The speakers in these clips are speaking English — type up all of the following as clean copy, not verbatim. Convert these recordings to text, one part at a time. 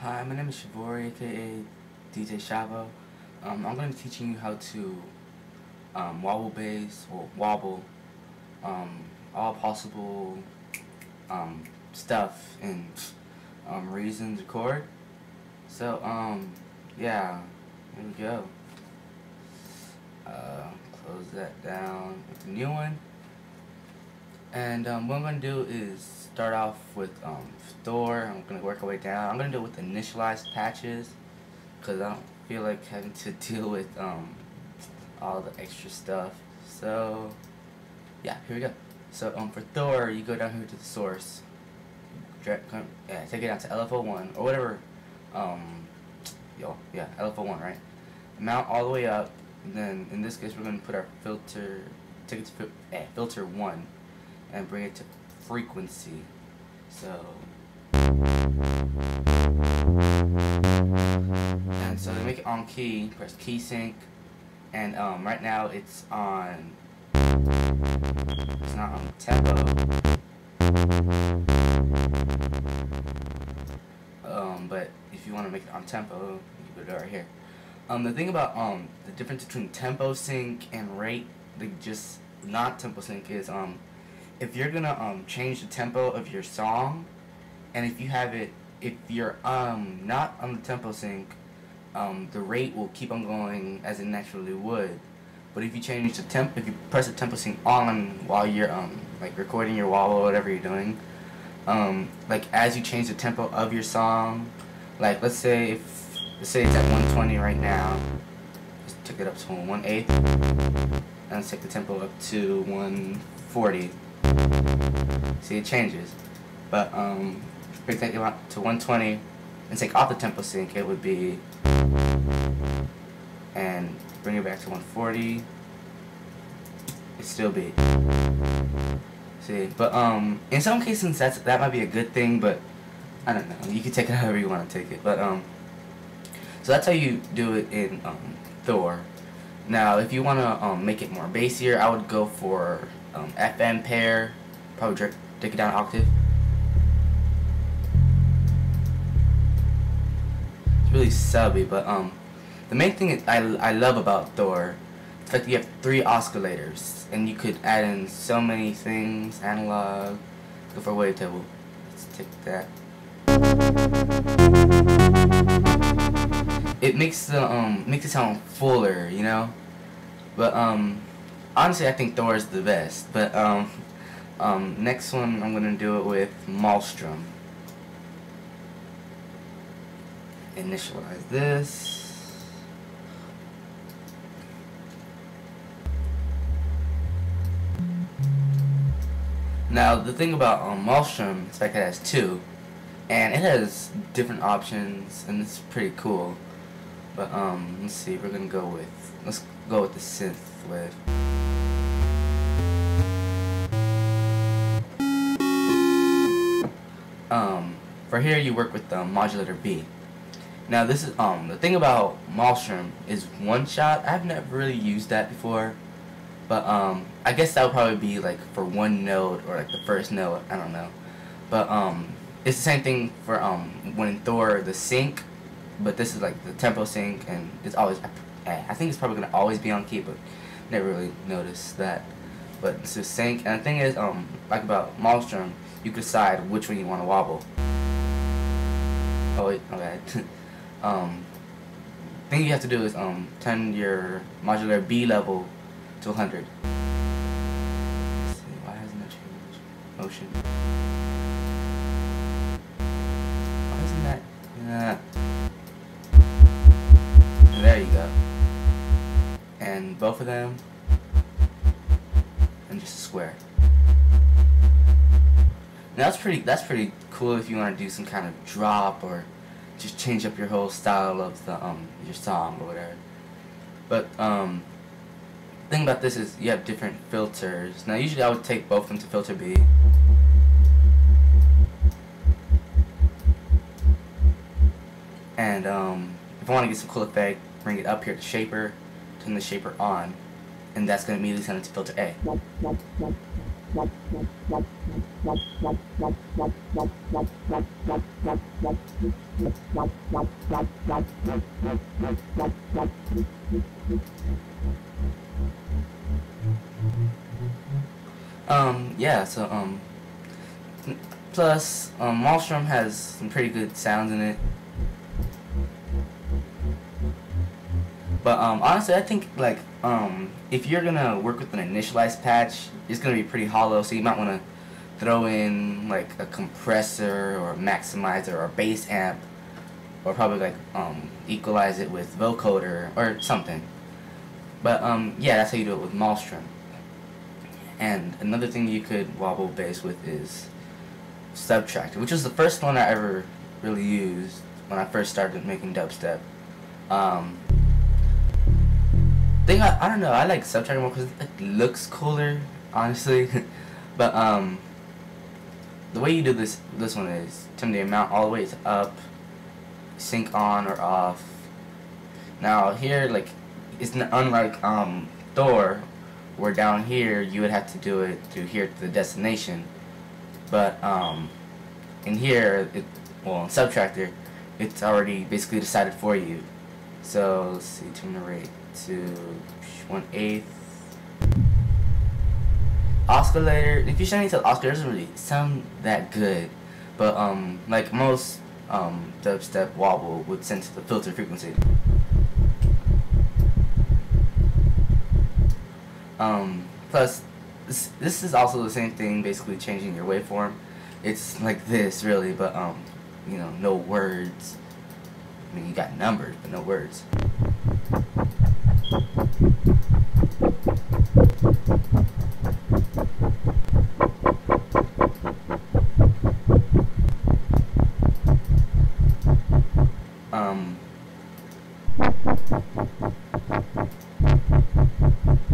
Hi, my name is Shavori, aka DJ Shavo. I'm going to be teaching you how to wobble bass or wobble all possible stuff in Reason's chord. So yeah, here we go. Close that down with the new one. And what I'm going to do is start off with Thor. I'm going to work our way down. I'm going to do it with initialized patches because I don't feel like having to deal with all the extra stuff. So yeah, here we go. So for Thor, you go down here to the source. Take it down to LFO1 or whatever. LFO1, right? Mount all the way up. And then in this case, we're going to put our filter. Take it to filter 1. And bring it to frequency. So to make it on key, press key sync, and right now it's not on tempo. But if you want to make it on tempo, you put it right here. The thing about the difference between tempo sync and rate, like just not tempo sync, is if you're gonna change the tempo of your song, and if you're not on the tempo sync, the rate will keep on going as it naturally would. But if you change the if you press the tempo sync on while you're like recording your wobble or whatever you're doing, like as you change the tempo of your song, like let's say it's at 120 right now, just took it up to 1/8, and let's take the tempo up to 140. See, it changes. But if we take it out to 120 and take off the tempo sync, it would be, and bring it back to 140, it'd still be. See, but in some cases that might be a good thing, but I don't know. You can take it however you want to take it. But so that's how you do it in Thor. Now, if you want to make it more bassier, I would go for FM pair, probably take it down an octave. It's really subby, but the main thing I love about Thor is the fact that you have 3 oscillators, and you could add in so many things, analog, go for a wavetable. Let's take that. It makes it sound fuller, you know. But honestly, I think Thor is the best. But next one, I'm gonna do it with Malstrom. Initialize this. Now the thing about Malstrom is that it has 2, and it has different options, and it's pretty cool. But let's see, let's go with the synth wave. For here you work with the modulator B. Now this is the thing about Malstrom is one shot. I've never really used that before, but I guess that would probably be like for one note or like the first note. I don't know, but it's the same thing for when in Thor the sync, but this is like the tempo sync, and it's always I think it's probably gonna always be on key, but never really noticed that. But it's the sync, and the thing is like about Malstrom, you can decide which one you want to wobble. Oh wait, okay. Thing you have to do is turn your modular B level to 100. Let's see, why hasn't that changed? Motion. Why isn't that? Yeah. And there you go. And both of them, and just a square. Now that's pretty cool if you want to do some kind of drop or just change up your whole style of the your song or whatever. But the thing about this is you have different filters. Now usually I would take both of them to filter B. And if I want to get some cool effect, bring it up here to shaper, turn the shaper on, and that's going to immediately send it to filter A. Yeah, so, plus, Malstrom has some pretty good sounds in it. But, honestly, I think, like, if you're gonna work with an initialized patch, it's gonna be pretty hollow, so you might wanna throw in, like, a compressor, or a maximizer, or a bass amp, or probably, like, equalize it with vocoder, or something. But, yeah, that's how you do it with Malstrom. And another thing you could wobble bass with is Subtractor, which was the first one I ever really used when I first started making dubstep. I don't know, I like Subtractor more because it looks cooler, honestly. But the way you do this one is turn the amount all the way up, sync on or off. Now here, like, it's unlike Thor, where down here you would have to do it through here to the destination, but in here, in Subtractor, it's already basically decided for you. So let's see, turn the rate to 1/8. Oscillator, if you're sending to the oscillator, it doesn't really sound that good, but like most dubstep wobble would send to the filter frequency. Plus, this is also the same thing, basically changing your waveform. It's like this, really, but, you know, no words. I mean, you got numbers, but no words.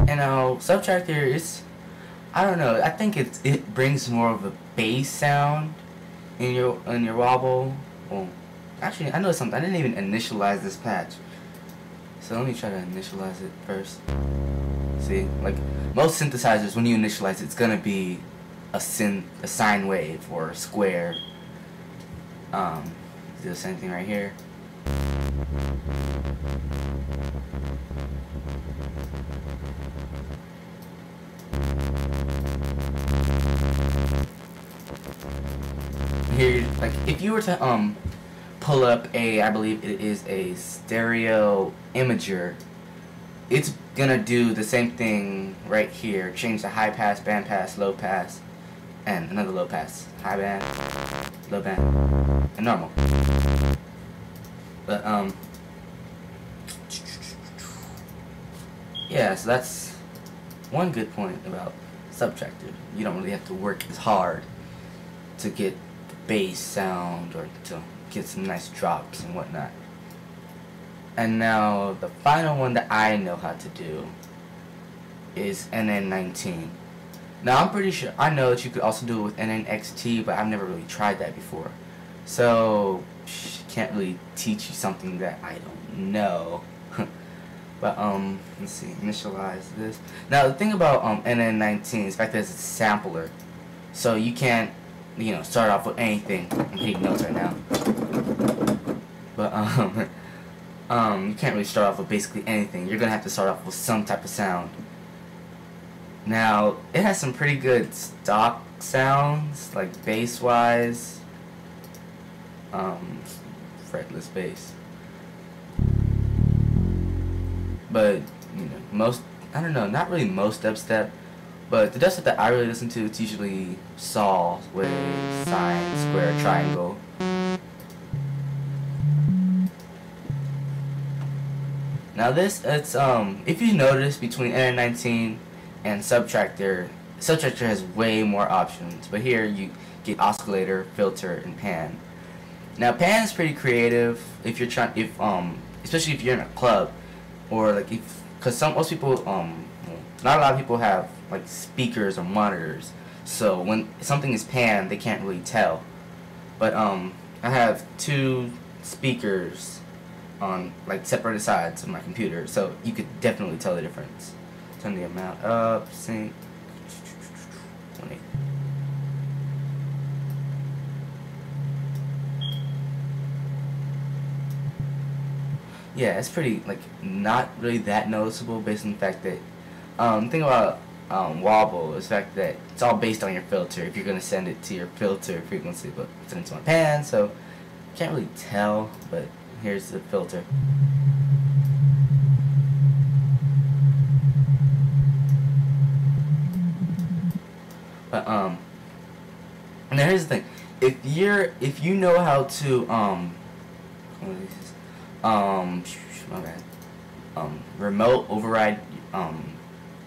And now Subtractor is, I don't know, I think it brings more of a bass sound in your wobble. Well, actually, I know something. I didn't even initialize this patch, so let me try to initialize it first. See, like most synthesizers, when you initialize it, it's gonna be a sine wave or a square. Do the same thing right here. Here, like, if you were to pull up I believe it is a stereo imager, it's gonna do the same thing right here. Change the high pass, band pass, low pass, and another low pass, high band, low band, and normal. But yeah, so that's one good point about Subtractor. You don't really have to work as hard to get the bass sound or to get some nice drops and whatnot. And now the final one that I know how to do is NN19. Now I'm pretty sure, I know that you could also do it with NNXT, but I've never really tried that before. So can't really teach you something that I don't know. But let's see, initialize this. Now the thing about NN19 is the fact that it's a sampler, so you can't, you know, start off with anything. I'm hitting notes right now. But you can't really start off with basically anything. You're gonna have to start off with some type of sound. Now it has some pretty good stock sounds, like bass wise. Fretless bass. But, you know, most, I don't know, not really most dubstep, but the dubstep that I really listen to, it's usually saw, wave, sine, square, triangle. Now this, it's, if you notice between NN19 and Subtractor, Subtractor has way more options, but here you get oscillator, filter, and pan. Now pan is pretty creative if you're trying, especially if you're in a club, or like because most people, not a lot of people have like speakers or monitors, so when something is pan, they can't really tell. But I have two speakers on like separate sides of my computer, so you could definitely tell the difference. Turn the amount up, sync, 1/8. Yeah, it's pretty, like, not really that noticeable based on the fact that, the thing about wobble is the fact that it's all based on your filter, if you're going to send it to your filter frequency, but it's into my pan, so can't really tell, but here's the filter. But, and then here's the thing, if you know how to, what is this? My bad. Remote override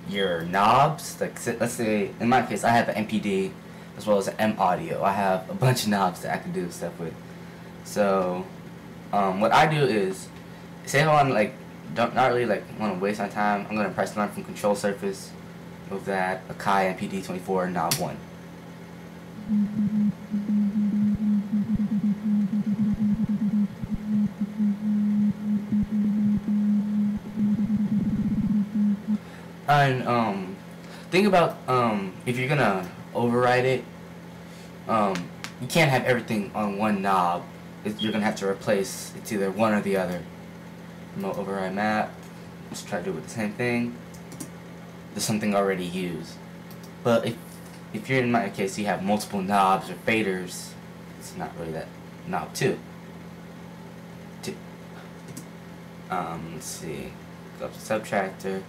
your knobs. Like, let's say in my case, I have an MPD as well as an M audio. I have a bunch of knobs that I can do stuff with. So, what I do is, say if I want like not really like want to waste my time, I'm gonna press learn from control surface. Move that Akai MPD 24 knob 1. And think about if you're gonna override it, you can't have everything on one knob. You're gonna have to replace it's either one or the other. Remote override map. Let's try to do it with the same thing. There's something already used. But if you're in my case, you have multiple knobs or faders. It's not really that knob 2. Let's see. Go up to Subtractor.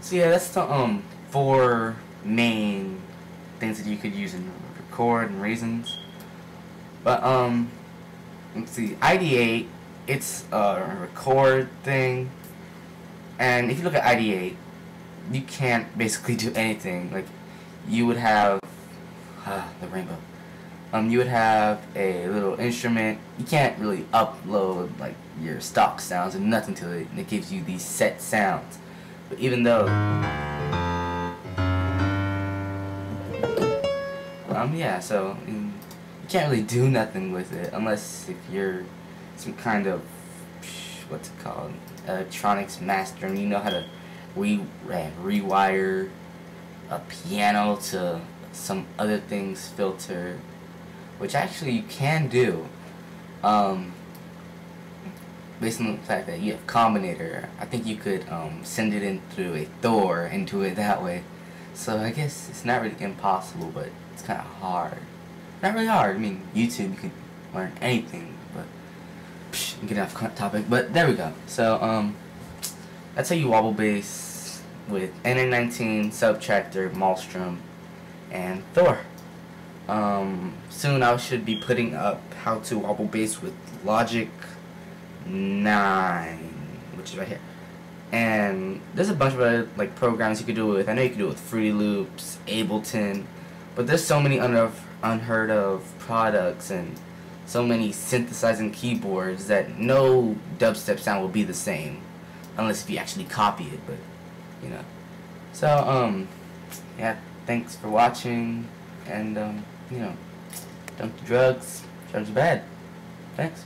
So yeah, that's the 4 main things that you could use in record and reasons. But let's see, ID8, it's a record thing, and if you look at ID8, you can't basically do anything. Like, you would have the rainbow. You would have a little instrument. You can't really upload like your stock sounds and nothing to it, and it gives you these set sounds. But even though, yeah, so you can't really do nothing with it unless if you're some kind of, what's it called, electronics master, and you know how to rewire a piano to some other things filter, which actually you can do, based on the fact that you have Combinator. I think you could send it in through a Thor and do it that way. So I guess it's not really impossible, but it's kind of hard. Not really hard. I mean, YouTube, you can learn anything, but get off topic. But there we go. So that's how you wobble bass with NN19, Subtractor, Malstrom, and Thor. Soon I should be putting up how to wobble bass with Logic 9, which is right here. And there's a bunch of other like programs you could do it with. I know you can do it with Fruity Loops, Ableton, but there's so many unheard of products and so many synthesizing keyboards that no dubstep sound will be the same unless if you actually copy it. But you know, so yeah, thanks for watching, and you know, don't do drugs. Drugs are bad. Thanks.